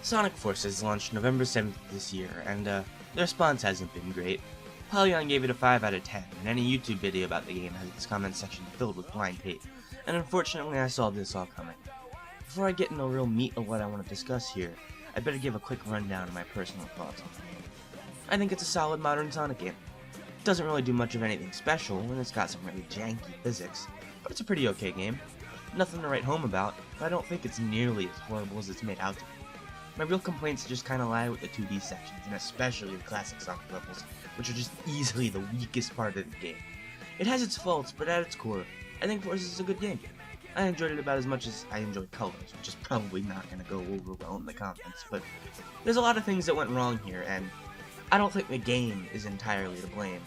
Sonic Forces launched November 7th this year, and the response hasn't been great. Polygon gave it a 5 out of 10, and any YouTube video about the game has its comment section filled with blind hate, and unfortunately I saw this all coming. Before I get into the real meat of what I want to discuss here, I better give a quick rundown of my personal thoughts on the game. I think it's a solid modern Sonic game. It doesn't really do much of anything special, and it's got some really janky physics, but it's a pretty okay game. Nothing to write home about, but I don't think it's nearly as horrible as it's made out to be. My real complaints just kinda lie with the 2D sections, and especially the classic Sonic levels, which are just easily the weakest part of the game. It has its faults, but at its core, I think Forces is a good game. I enjoyed it about as much as I enjoyed Colors, which is probably not gonna go over well in the comments, but there's a lot of things that went wrong here, and I don't think the game is entirely to blame.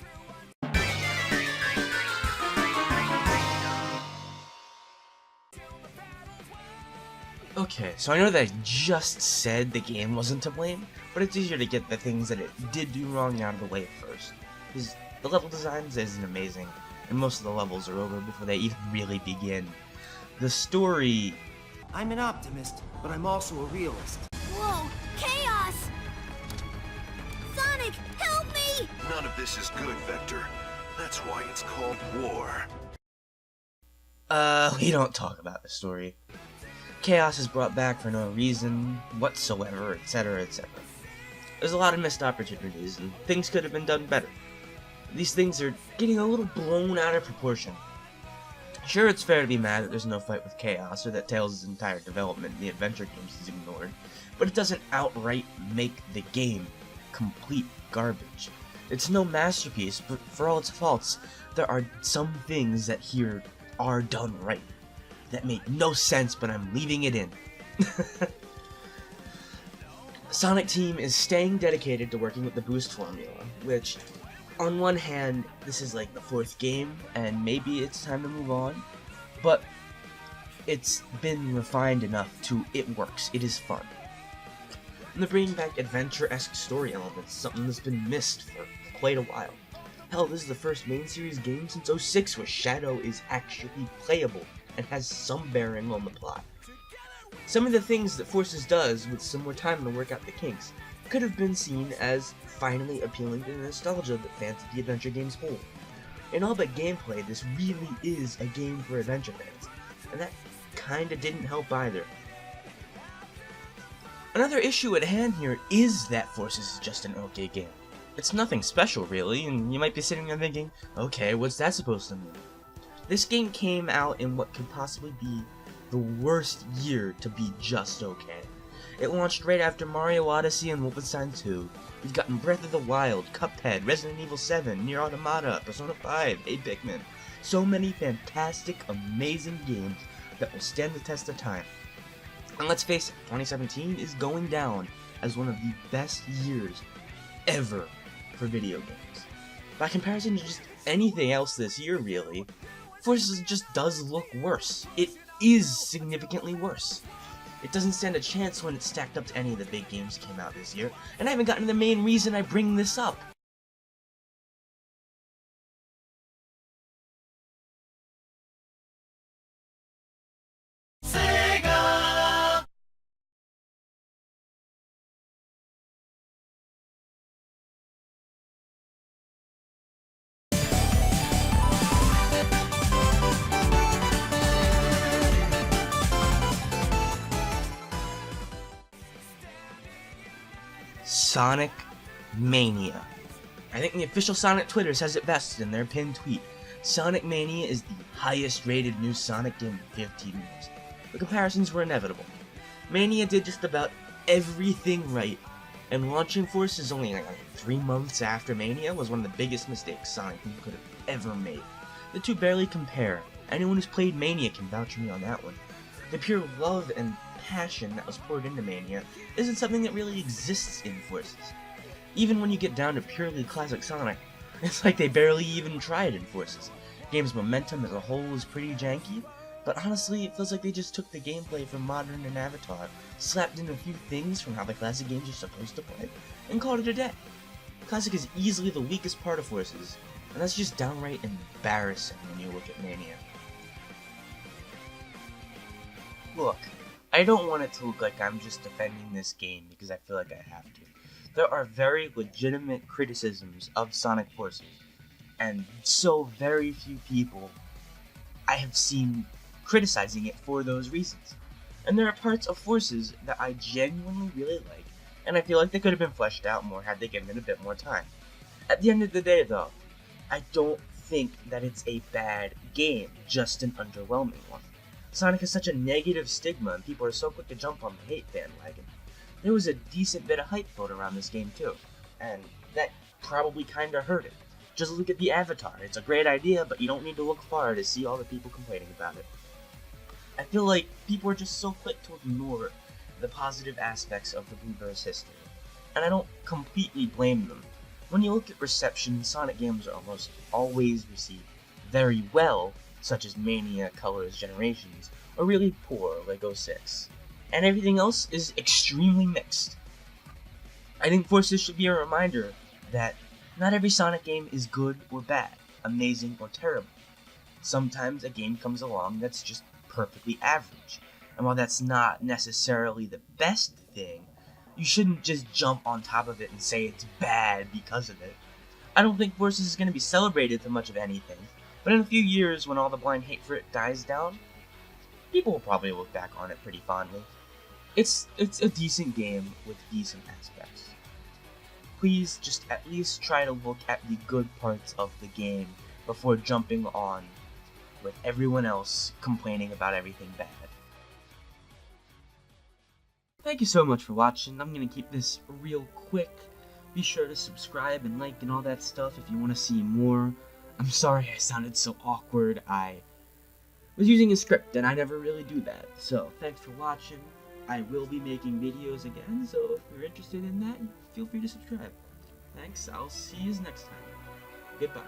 Okay, so I know that I just said the game wasn't to blame, but it's easier to get the things that it did do wrong out of the way first. Because the level designs isn't amazing, and most of the levels are over before they even really begin. The story... I'm an optimist, but I'm also a realist. Whoa! Chaos! Sonic, help me! None of this is good, Vector. That's why it's called war. We don't talk about the story. Chaos is brought back for no reason whatsoever, etc., etc. There's a lot of missed opportunities, and things could have been done better. These things are getting a little blown out of proportion. Sure, it's fair to be mad that there's no fight with Chaos, or that Tails' entire development in the adventure games is ignored, but it doesn't outright make the game complete garbage. It's no masterpiece, but for all its faults, there are some things that here are done right. That made no sense, but I'm leaving it in. Sonic Team is staying dedicated to working with the boost formula, which, on one hand, this is like the 4th game, and maybe it's time to move on, but it's been refined enough to it works, it is fun. And they're bringing back adventure-esque story elements, something that's been missed for quite a while. Hell, this is the first main series game since 06 where Shadow is actually playable and has some bearing on the plot. Some of the things that Forces does with some more time to work out the kinks could have been seen as finally appealing to the nostalgia that fans of the adventure games hold. In all but gameplay, this really is a game for adventure fans, and that kinda didn't help either. Another issue at hand here is that Forces is just an okay game. It's nothing special really, and you might be sitting there thinking, okay, what's that supposed to mean? This game came out in what could possibly be the worst year to be just okay. It launched right after Mario Odyssey and Wolfenstein 2. We've gotten Breath of the Wild, Cuphead, Resident Evil 7, Nier Automata, Persona 5, 8 Pikmin. So many fantastic, amazing games that will stand the test of time. And let's face it, 2017 is going down as one of the best years ever for video games. By comparison to just anything else this year, really, Forces just does look worse. It is significantly worse. It doesn't stand a chance when it's stacked up to any of the big games that came out this year, and I haven't gotten to the main reason I bring this up. Sonic Mania. I think the official Sonic Twitter says it best in their pinned tweet. Sonic Mania is the highest rated new Sonic game in 15 years. The comparisons were inevitable. Mania did just about everything right, and launching Forces only like 3 months after Mania was one of the biggest mistakes Sonic Team could have ever made. The two barely compare. Anyone who's played Mania can vouch for me on that one. The pure love and passion that was poured into Mania isn't something that really exists in Forces. Even when you get down to purely classic Sonic, it's like they barely even tried in Forces. Game's momentum as a whole is pretty janky, but honestly it feels like they just took the gameplay from Modern and Avatar, slapped in a few things from how the classic games are supposed to play, and called it a day. Classic is easily the weakest part of Forces, and that's just downright embarrassing when you look at Mania. Look, I don't want it to look like I'm just defending this game because I feel like I have to. There are very legitimate criticisms of Sonic Forces, and so very few people I have seen criticizing it for those reasons. And there are parts of Forces that I genuinely really like, and I feel like they could have been fleshed out more had they given it a bit more time. At the end of the day, though, I don't think that it's a bad game, just an underwhelming one. Sonic has such a negative stigma, and people are so quick to jump on the hate bandwagon. There was a decent bit of hype built around this game too, and that probably kinda hurt it. Just look at the Avatar. It's a great idea, but you don't need to look far to see all the people complaining about it. I feel like people are just so quick to ignore the positive aspects of the Blueberry's history, and I don't completely blame them. When you look at reception, Sonic games are almost always received very well, such as Mania, Colors, Generations, or really poor, like 06. And everything else is extremely mixed. I think Forces should be a reminder that not every Sonic game is good or bad, amazing or terrible. Sometimes a game comes along that's just perfectly average, and while that's not necessarily the best thing, you shouldn't just jump on top of it and say it's bad because of it. I don't think Forces is going to be celebrated for much of anything, but in a few years when all the blind hate for it dies down, people will probably look back on it pretty fondly. It's a decent game with decent aspects. Please just at least try to look at the good parts of the game before jumping on with everyone else complaining about everything bad. Thank you so much for watching. I'm going to keep this real quick. Be sure to subscribe and like and all that stuff if you want to see more. I'm sorry I sounded so awkward. I was using a script and I never really do that. So thanks for watching. I will be making videos again, so if you're interested in that, feel free to subscribe. Thanks, I'll see you next time. Goodbye.